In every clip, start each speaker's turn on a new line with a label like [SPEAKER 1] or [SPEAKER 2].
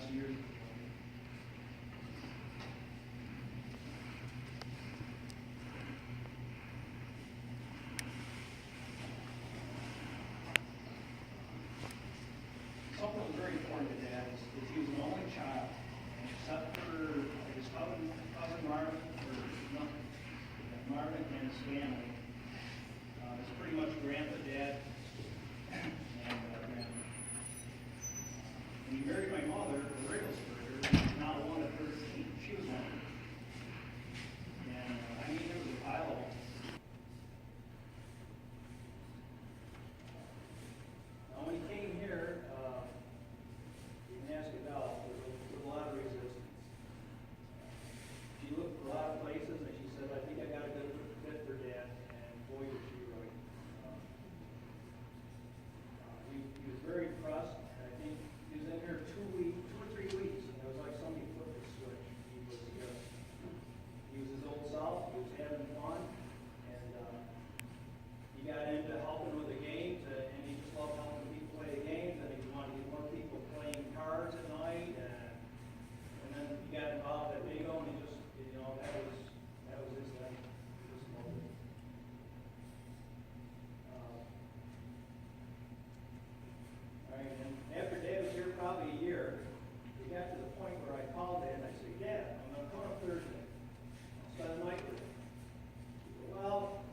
[SPEAKER 1] lots of years. Something that was very important to Dad is he was an only child, except for his cousin Marvin, Marvin and his family. It's pretty much Grandpa, Dad, and Grandma. When he married my mother, Rigglesberger, now one of 13. She was one. And I mean, there was a pile of them. Now, when he came here, you can ask Adele, there was a lot of resistance. She looked for a lot of places, and she said, I think I got a good fit for Dad. And boy, was she right. He was very impressed. I think he was in here 2 or 3 weeks, and it was like somebody flipped the switch. He was his old self. He was having fun, and he got into helping with the games, and he just loved helping people play the games, and he wanted to get more people playing cards at night, and then he got involved at bingo, and he just, that was his thing. He just loved it. All right, and after Dad was here probably a year, we got to the point where I called Dad and I said, Dad, I'm going to come up Thursday. I'll spend the night with you. He said, well,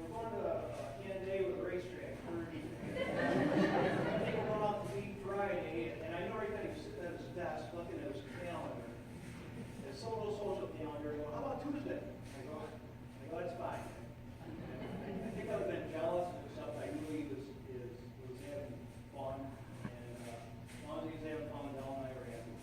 [SPEAKER 1] we're going to a hand day with a racetrack Thursday. I think we're going out to eat Friday, and I know every time he was sitting at his desk looking at his calendar, his social calendar, going, how about Tuesday? I go, that's fine. I think I would have been jealous, except I knew he was having fun, and as long as he was having fun, Adele and I were happy.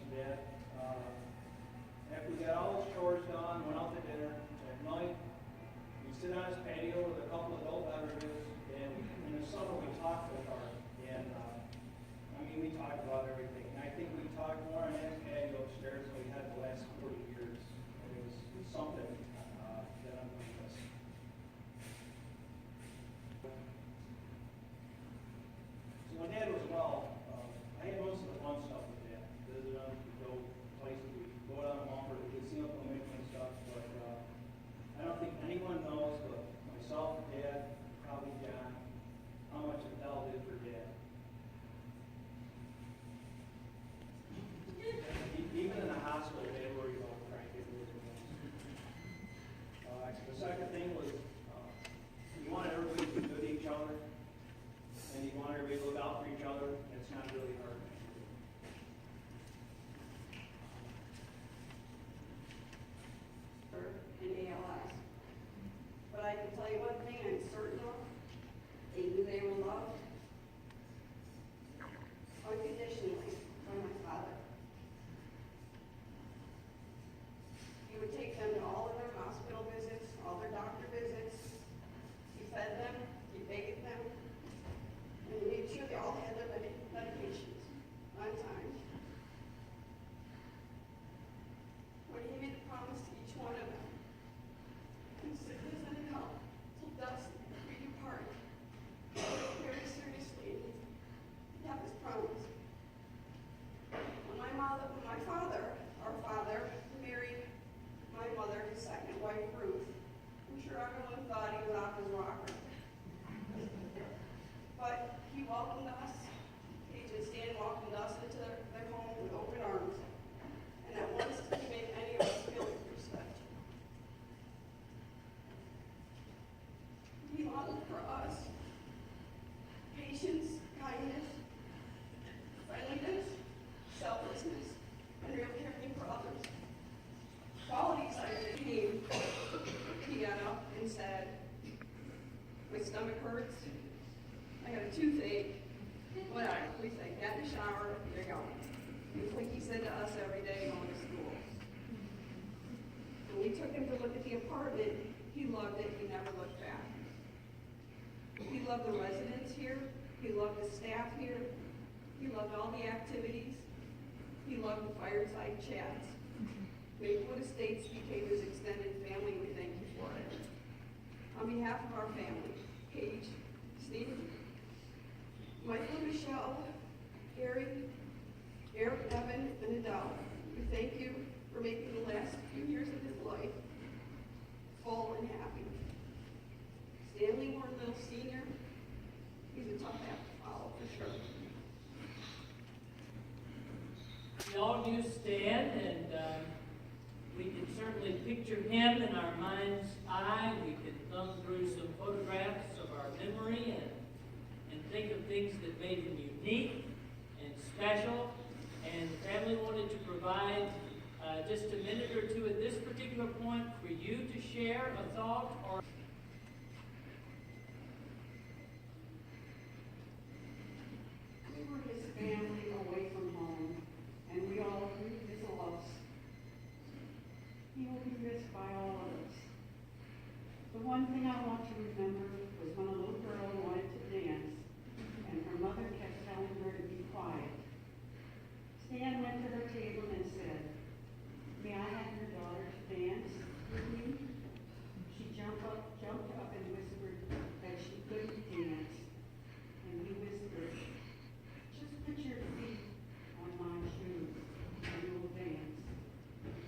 [SPEAKER 1] Dad, after we got all his chores done, went out to dinner, at night, we'd sit on his patio with a couple of adult beverages, and in the summer we talked with her, and we talked about everything. And I think we talked more on his patio upstairs than we had the last 40 years. And it was something that I'm going to miss. So when Dad was well, I had most of the fun stuff with Dad. Visit him, we go places, we go out on Walker, we could see him from and stuff. But I don't think anyone knows, but myself, Dad, probably John, how much Adele did for Dad. Even in the hospital, they worried about trying to get rid of him. The second thing was he wanted everybody to be good to each other, and he wanted everybody to look out for each other, and it's not really hard.
[SPEAKER 2] And ALS. But I can tell you one thing I'm certain of, they knew they were loved unconditionally by my father. He would take them to all of their hospital visits, all their doctor visits. He fed them, he bathed them, and he made sure they all had their medications on time. When he made a promise to each one of them, in sickness and in health, till death we do part. Very seriously, he kept his promise. When my father, our father, married my mother, his second wife, Ruth, I'm sure everyone thought he was off his rocker. But he welcomed us, Paige and Stan welcomed us into their home with open arms, and at once didn't make any of us feel respect. He modeled for us patience, kindness, friendliness, selflessness, and real caring for others. Qualities I came, he got up and said, my stomach hurts, I got a toothache, whatever. We say, get in the shower, you're going. It's like he said to us every day going to school. When we took him to look at the apartment, he loved it, he never looked back. He loved the residents here, he loved the staff here, he loved all the activities, he loved the fireside chats. Maplewood Estates became his extended family, we thank you for it. behalf of our family, Paige, Steve, Michael and Michelle, Gary, Eric, Evan, and Adele, we thank you for making the last few years of his life full and happy. Stanley Warren Little Sr., he's a tough act to follow for sure.
[SPEAKER 3] We all knew Stan, and we can certainly picture him in our mind's eye. We can thumb through some photographs of our memory and think of things that made him unique and special. And the family wanted to provide just a minute or two at this particular point for you to share a thought or
[SPEAKER 4] We were his family away from home, and we all grieve his loss. He will be missed by all of us. The one thing I want to remember was when a little girl wanted to dance, and her mother kept telling her to be quiet. Stan went to her table and said, "May I have your daughter to dance with me?" She jumped up and whispered that she couldn't dance. And he whispered, "Just put your feet on my shoes and you'll dance."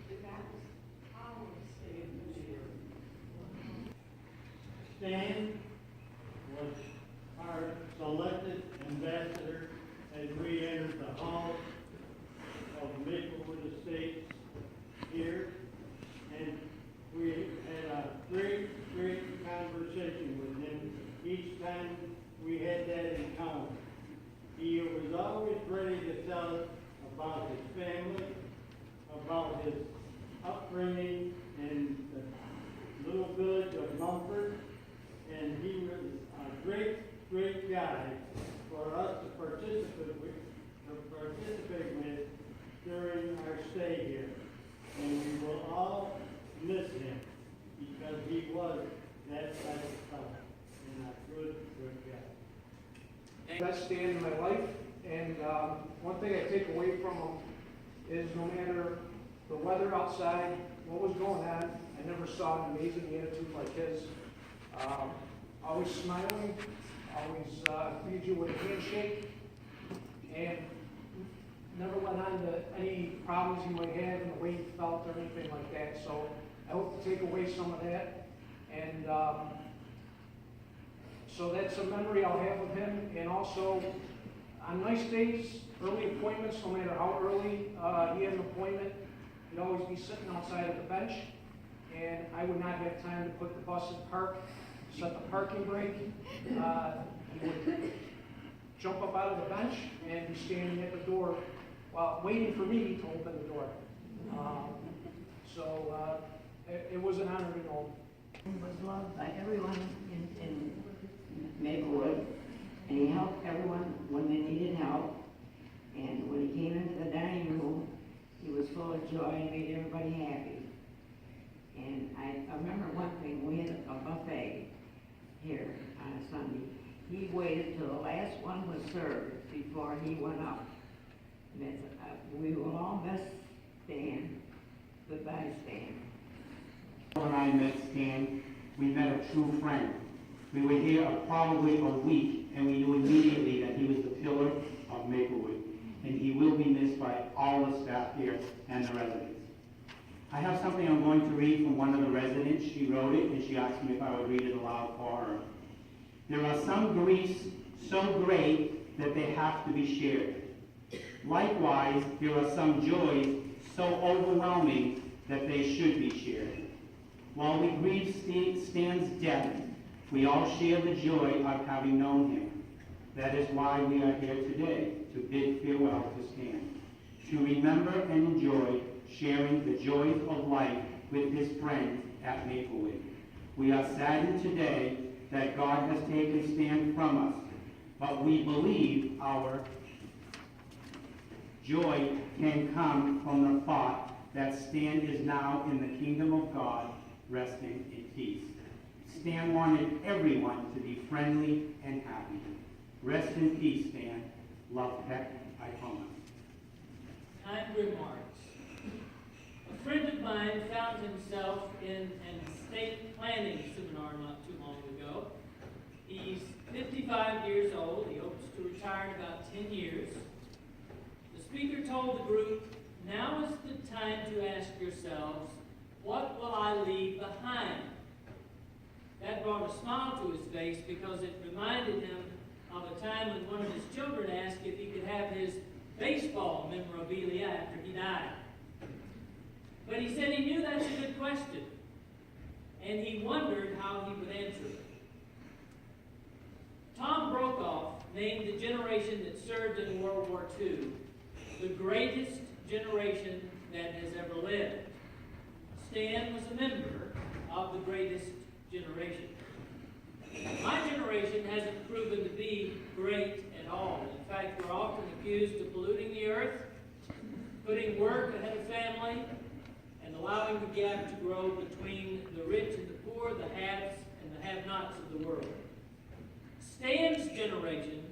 [SPEAKER 4] And that was our Stan there.
[SPEAKER 5] Stan was our selected ambassador as we entered the hall of Maplewood Estates here, and we had a great conversation with him each time we had that encounter. He was always ready to tell us about his family, about his upbringing in the little village of Mumford, and he was a great guy for us to participate with during our stay here. And we will all miss him because he was that type of fellow and a good guy.
[SPEAKER 1] Best Stan in my life, and one thing I take away from him is no matter the weather outside, what was going on, I never saw an amazing attitude like his. Always smiling, always greeted you with a handshake, and never went on to any problems you might have in the way you felt or anything like that. So I hope to take away some of that, and so that's a memory I'll have of him. And also, on nice days, early appointments, no matter how early he had an appointment, he'd always be sitting outside of the bench, and I would not have time to put the bus in park, set the parking brake. He would jump up out of the bench and be standing at the door while waiting for me to open the door. It was an honor to know him.
[SPEAKER 6] He was loved by everyone in Maplewood, and he helped everyone when they needed help. And when he came into the dining room, he was full of joy and made everybody happy. And I remember one thing, we had a buffet here on a Sunday. He waited till the last one was served before he went up. And we will all miss Stan. Goodbye, Stan.
[SPEAKER 7] When I met Stan, we met a true friend. We were here probably a week, and we knew immediately that he was the pillar of Maplewood, and he will be missed by all the staff here and the residents. I have something I'm going to read from one of the residents. She wrote it, and she asked me if I would read it aloud for her. There are some griefs so great that they have to be shared. Likewise, there are some joys so overwhelming that they should be shared. While we grieve Stan's death, we all share the joy of having known him. That is why we are here today, to bid farewell to Stan, to remember and enjoy sharing the joys of life with his friends at Maplewood. We are saddened today that God has taken Stan from us, but we believe our joy can come from the thought that Stan is now in the kingdom of God, resting in peace. Stan wanted everyone to be friendly and happy. Rest in peace, Stan. Love, Peck, Icona.
[SPEAKER 3] kind remarks. A friend of mine found himself in an estate planning seminar not too long ago. He's 55 years old. He hopes to retire in about 10 years. The speaker told the group, "Now is the time to ask yourselves, what will I leave behind?" That brought a smile to his face because it reminded him of a time when one of his children asked if he could have his baseball memorabilia after he died. But he said he knew that's a good question, and he wondered how he would answer it. Tom Brokaw named the generation that served in World War II the greatest generation that has ever lived. Stan was a member of the greatest generation. My generation hasn't proven to be great at all. In fact, we're often accused of polluting the earth, putting work ahead of family, and allowing the gap to grow between the rich and the poor, the haves and the have-nots of the world. Stan's generation,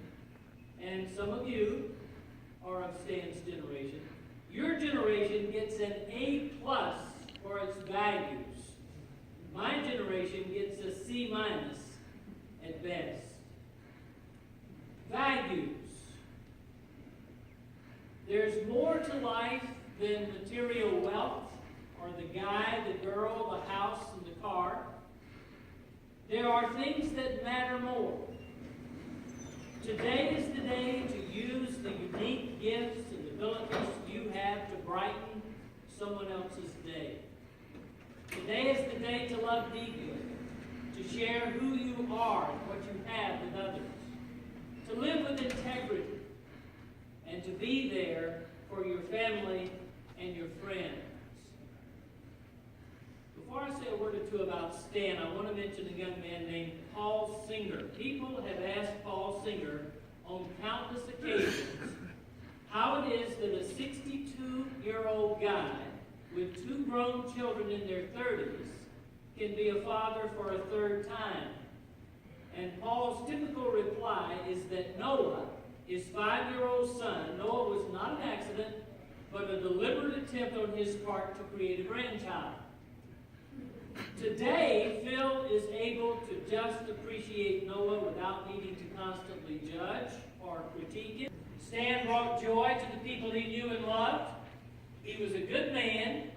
[SPEAKER 3] and some of you are of Stan's generation, your generation gets an A+ for its values. My generation gets a C- at best. Values. There's more to life than material wealth or the guy, the girl, the house, and the car. There are things that matter more. Today is the day to use the unique gifts and abilities you have to brighten someone else's day. Today is the day to love deeply, to share who you are and what you have with others, to live with integrity, and to be there for your family and your friends. Before I say a word or two about Stan, I want to mention a young man named Paul Singer. People have asked Paul Singer on countless occasions how it is that a 62-year-old guy with 2 grown children in their 30s can be a father for a third time. And Paul's typical reply is that Noah, his 5-year-old son, Noah was not an accident, but a deliberate attempt on his part to create a grandchild. Today, Phil is able to just appreciate Noah without needing to constantly judge or critique him. Stan brought joy to the people he knew and loved. He was a good man,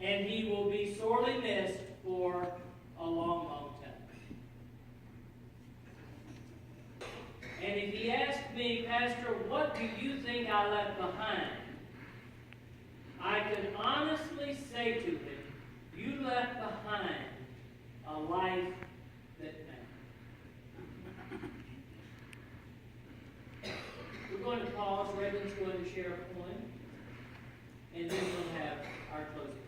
[SPEAKER 3] and he will be sorely missed for a long, long time. And if he asked me, "Pastor, what do you think I left behind?" I can honestly say to him, "You left behind a life that mattered." We're going to pause. Reverend's going to share a poem, and then we'll have our closing prayer.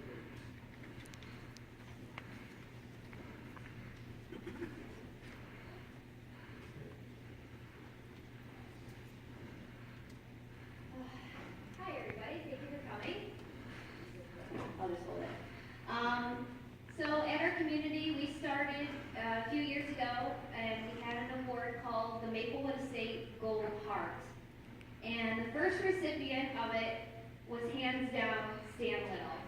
[SPEAKER 8] Hi, everybody. Thank you for coming. I'll just hold it. So at our community, we started a few years ago, and we had an award called the Maplewood Estates Gold Heart. And the first recipient of it was hands down Stan Lyttle.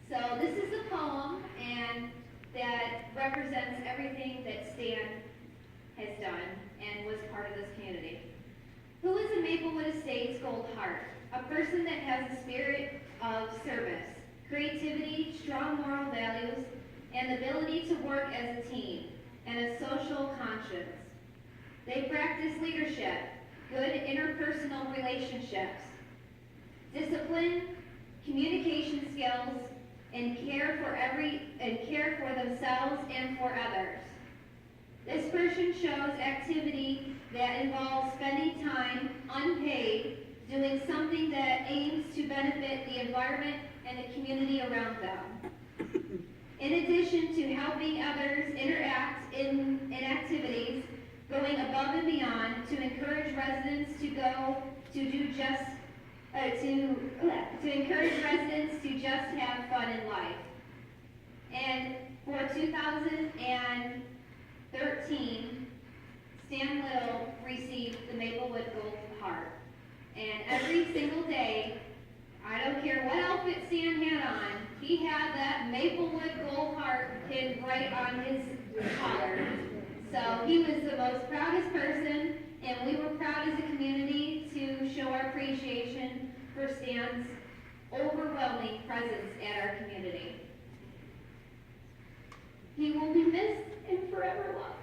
[SPEAKER 8] So this is a poem, and that represents everything that Stan has done and was part of this community. Who is a Maplewood Estates Gold Heart? A person that has a spirit of service, creativity, strong moral values, and the ability to work as a team, and a social conscience. They practice leadership, good interpersonal relationships, discipline, communication skills, and care for themselves and for others. This person shows activity that involves spending time unpaid doing something that aims to benefit the environment and the community around them. In addition to helping others interact in activities, going above and beyond to encourage residents to have fun in life. And for 2013, Stan Lyttle received the Maplewood Gold Heart. And every single day, I don't care what outfit Stan had on, he had that Maplewood gold heart pinned right on his collar. So he was the most proudest person, and we were proud as a community to show our appreciation for Stan's overwhelming presence at our community. He will be missed and forever loved.